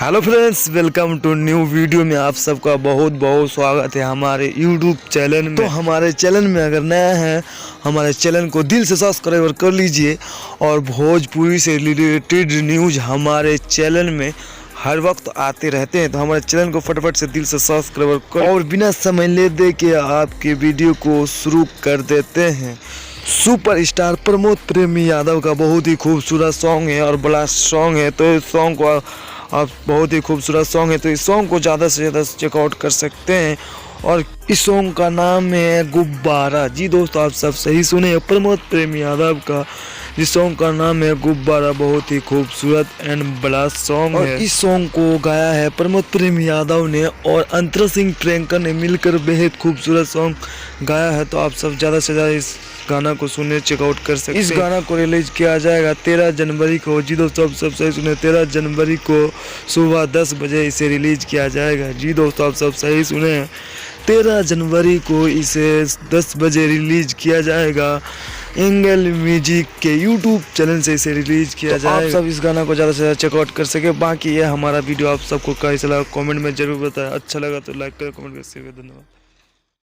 Hello friends, welcome to new video में आप सबका बहुत बहुत स्वागत है हमारे यूट्यूब चैनल में। तो हमारे चैनल में अगर नया है, हमारे चैनल को दिल से सब्सक्राइब कर लीजिए और भोजपुरी से रिलेटेड न्यूज़ हमारे चैनल में हर वक्त आते रहते हैं। तो हमारे चैनल को फटाफट से दिल से सब्सक्राइब कर और बिना समय ले दे के आपके वीडियो को शुरू कर देते हैं। सुपरस्टार प्रमोद प्रेमी यादव का बहुत ही खूबसूरत सॉन्ग है और बड़ा सॉन्ग है। तो इस सॉन्ग को आप बहुत ही खूबसूरत सॉन्ग है, तो इस सॉन्ग को ज़्यादा से ज़्यादा चेकआउट कर सकते हैं। और इस सॉन्ग का नाम है गुब्बारा। जी दोस्तों, आप सब सही सुने, प्रमोद प्रेमी यादव का इस सॉन्ग का नाम है गुब्बारा। बहुत ही खूबसूरत एंड बड़ा सॉन्ग है। इस सॉन्ग को गाया है प्रमोद प्रेमी यादव ने और अंतरा सिंह प्रियंका ने मिलकर बेहद खूबसूरत सॉन्ग गाया है। तो आप सब ज़्यादा से ज़्यादा इस गाना को सुनने चेकआउट कर सकते हैं। इस गाना को रिलीज किया जाएगा 13 जनवरी को। जी दोस्तों, आप सब सही सुने, 13 जनवरी को सुबह 10 बजे इसे रिलीज किया जाएगा। जी दोस्तों, आप सब सही सुने, 13 जनवरी को इसे 10 बजे रिलीज किया जाएगा। एंगल म्यूजिक के यूट्यूब चैनल से इसे रिलीज किया जाएगा। आप सब इस गाना को ज़्यादा से ज़्यादा चेकआउट कर सके। बाकी ये हमारा वीडियो आप सबको कैसा लगा कमेंट में जरूर बताएं। अच्छा लगा तो लाइक करें, कमेंट कर, धन्यवाद।